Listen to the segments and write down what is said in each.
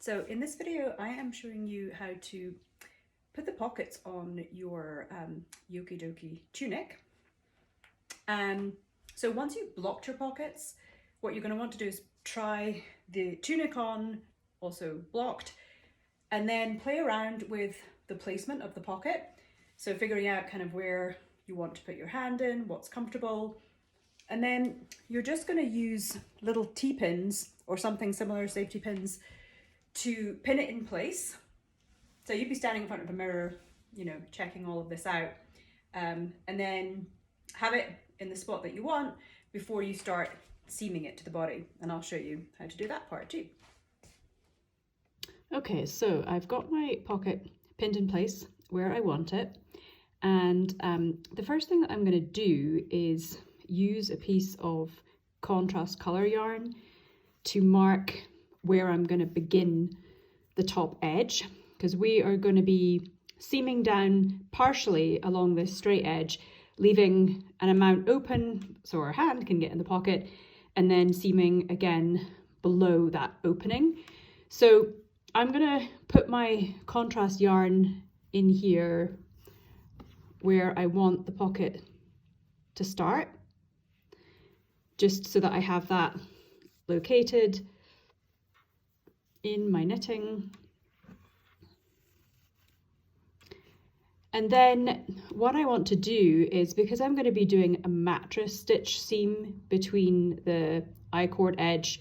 So in this video, I am showing you how to put the pockets on your Yokey Dokey tunic. So once you've blocked your pockets, what you're going to want to do is try the tunic on, also blocked, and then play around with the placement of the pocket. So figuring out kind of where you want to put your hand in, what's comfortable. And then you're just going to use little T-pins or something similar, safety pins, to pin it in place. So you'd be standing in front of a mirror, you know, checking all of this out, and then have it in the spot that you want before you start seaming it to the body. And I'll show you how to do that part too. Okay, so I've got my pocket pinned in place where I want it. And the first thing that I'm going to do is use a piece of contrast colour yarn to mark where I'm going to begin the top edge, because we are going to be seaming down partially along this straight edge, leaving an amount open so our hand can get in the pocket, and then seaming again below that opening. So I'm going to put my contrast yarn in here where I want the pocket to start, just so that I have that located in my knitting. And then what I want to do is, because I'm going to be doing a mattress stitch seam between the I-cord edge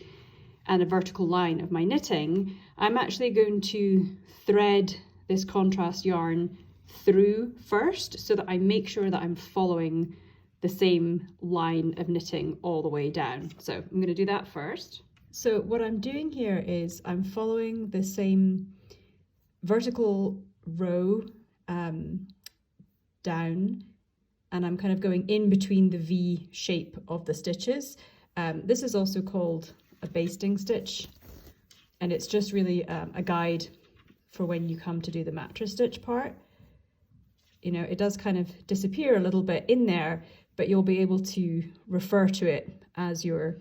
and a vertical line of my knitting, I'm actually going to thread this contrast yarn through first so that I make sure that I'm following the same line of knitting all the way down. So I'm going to do that first. So what I'm doing here is I'm following the same vertical row down, and I'm kind of going in between the V shape of the stitches. This is also called a basting stitch, and it's just really a guide for when you come to do the mattress stitch part. You know, it does kind of disappear a little bit in there, but you'll be able to refer to it as you're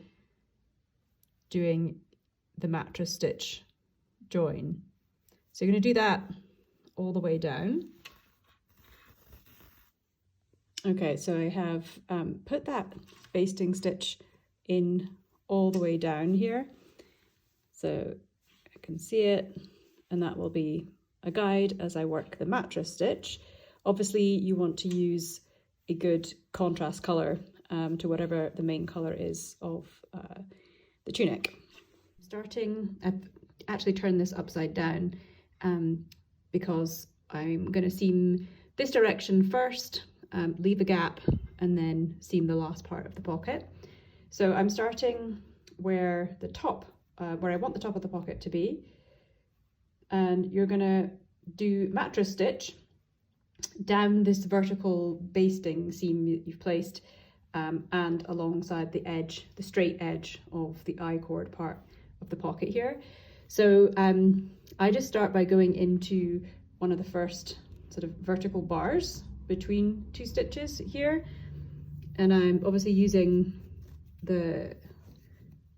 doing the mattress stitch join. So you're going to do that all the way down. Okay, so I have put that basting stitch in all the way down here, so I can see it, and that will be a guide as I work the mattress stitch. Obviously you want to use a good contrast colour to whatever the main colour is of the tunic. I've actually turned this upside down because I'm going to seam this direction first, leave a gap, and then seam the last part of the pocket. So I'm starting where the top, where I want the top of the pocket to be, and you're going to do mattress stitch down this vertical basting seam that you've placed, and alongside the edge, the straight edge of the I-cord part of the pocket here. So I just start by going into one of the first sort of vertical bars between two stitches here, and I'm obviously using the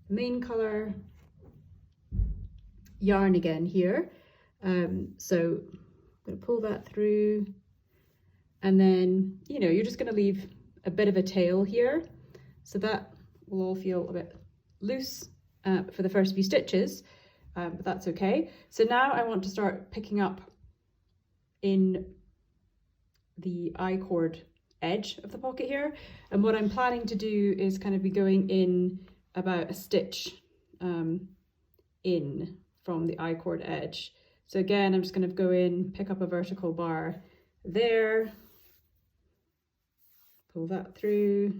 main colour yarn again here. So I'm going to pull that through, and then, you know, you're just going to leave a bit of a tail here, so that will all feel a bit loose for the first few stitches, but that's okay. So now I want to start picking up in the I-cord edge of the pocket here, and what I'm planning to do is kind of be going in about a stitch in from the I-cord edge. So again, I'm just going to go in, pick up a vertical bar there, pull that through,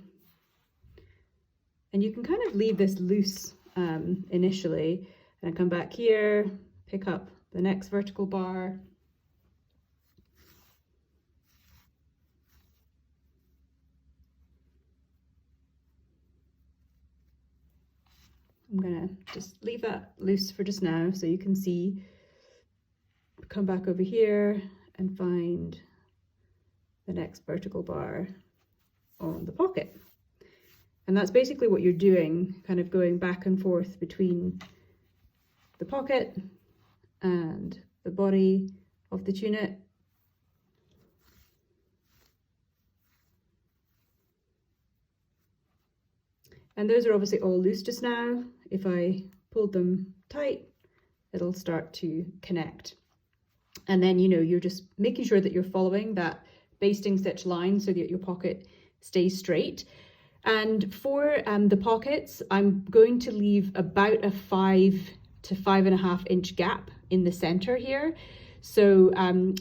and you can kind of leave this loose initially, and I come back here, pick up the next vertical bar, I'm gonna just leave that loose for just now so you can see, come back over here and find the next vertical bar on the pocket. And that's basically what you're doing, kind of going back and forth between the pocket and the body of the tunic. And those are obviously all loose just now. If I pulled them tight, it'll start to connect. And then, you know, you're just making sure that you're following that basting stitch line so that your pocket stays straight. And for the pockets, I'm going to leave about a 5 to 5.5 inch gap in the center here. So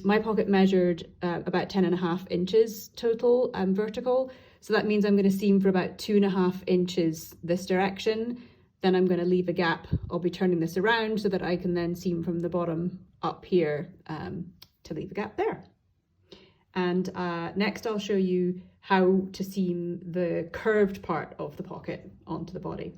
my pocket measured about 10.5 inches total vertical. So that means I'm going to seam for about 2.5 inches this direction. Then I'm going to leave a gap. I'll be turning this around so that I can then seam from the bottom up here to leave a gap there. And next I'll show you how to seam the curved part of the pocket onto the body.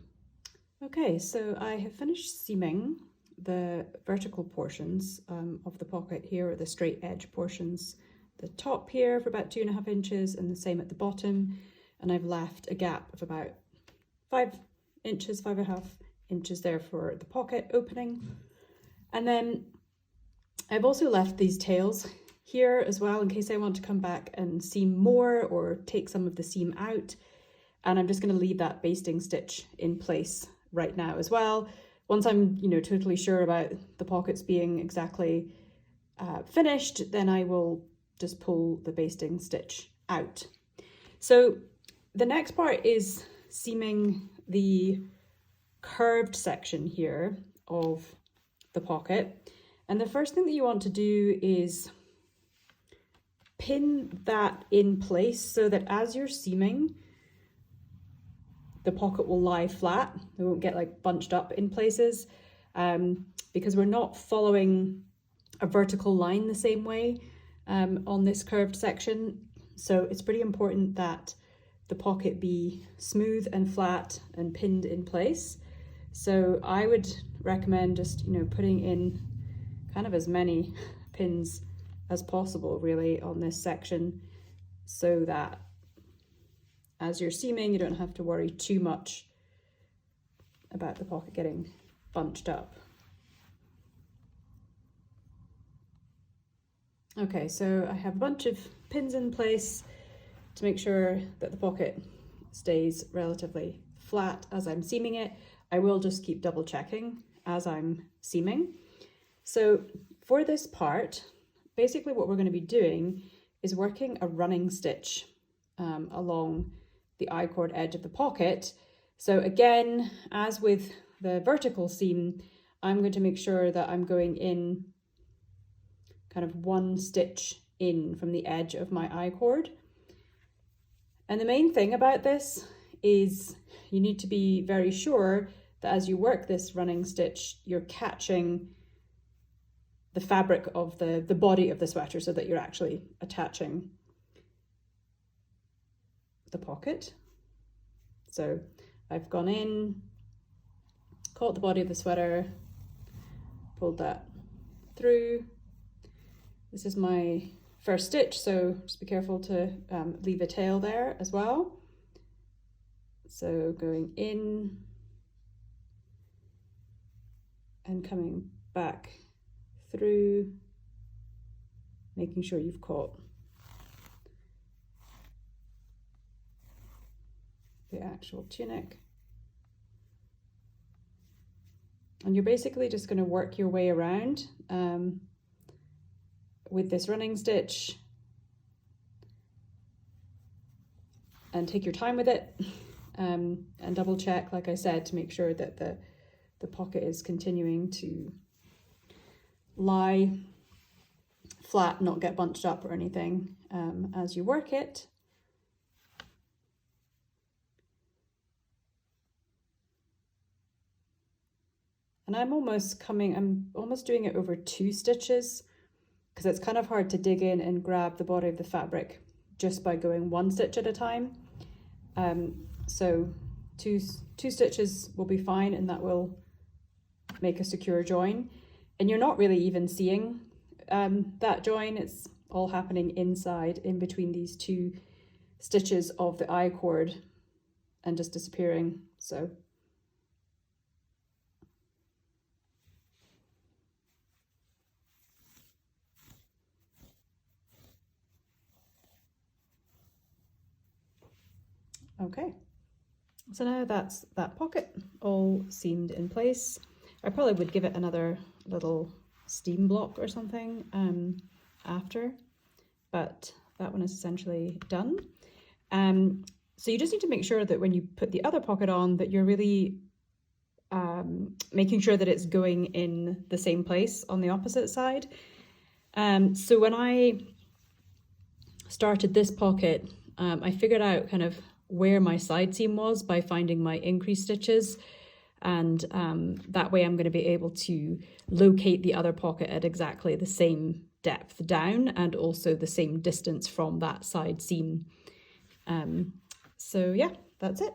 Okay, so I have finished seaming the vertical portions of the pocket here, or the straight edge portions. The top here for about 2.5 inches and the same at the bottom. And I've left a gap of about 5 inches, 5.5 inches there for the pocket opening. And then I've also left these tails here as well in case I want to come back and seam more or take some of the seam out. And I'm just going to leave that basting stitch in place right now as well. Once I'm, you know, totally sure about the pockets being exactly finished, then I will just pull the basting stitch out. So the next part is seaming the curved section here of the pocket. And the first thing that you want to do is pin that in place so that as you're seaming, the pocket will lie flat. It won't get like bunched up in places because we're not following a vertical line the same way on this curved section. So it's pretty important that the pocket be smooth and flat and pinned in place. So I would recommend just, you know, putting in kind of as many pins as possible really on this section so that as you're seaming, you don't have to worry too much about the pocket getting bunched up. Okay, so I have a bunch of pins in place to make sure that the pocket stays relatively flat as I'm seaming it. I will just keep double checking as I'm seaming. So for this part, basically what we're going to be doing is working a running stitch along the I-cord edge of the pocket. So again, as with the vertical seam, I'm going to make sure that I'm going in kind of one stitch in from the edge of my I-cord. And the main thing about this is you need to be very sure that as you work this running stitch, you're catching the fabric of the body of the sweater so that you're actually attaching the pocket. So I've gone in, caught the body of the sweater, pulled that through. This is my first stitch, so just be careful to leave a tail there as well. So going in and coming back through, making sure you've caught the actual tunic. And you're basically just going to work your way around with this running stitch and take your time with it and double check, like I said, to make sure that the pocket is continuing to lie flat, not get bunched up or anything as you work it. And I'm almost doing it over 2 stitches because it's kind of hard to dig in and grab the body of the fabric just by going 1 stitch at a time. So two stitches will be fine, and that will make a secure join. And you're not really even seeing that join. It's all happening inside, in between these 2 stitches of the I-cord, and just disappearing. So Okay, so now that's that pocket all seamed in place. I probably would give it another little steam block or something after, but that one is essentially done. So you just need to make sure that when you put the other pocket on that you're really making sure that it's going in the same place on the opposite side. So when I started this pocket, I figured out kind of where my side seam was by finding my increase stitches, and that way I'm going to be able to locate the other pocket at exactly the same depth down and also the same distance from that side seam. So yeah, that's it.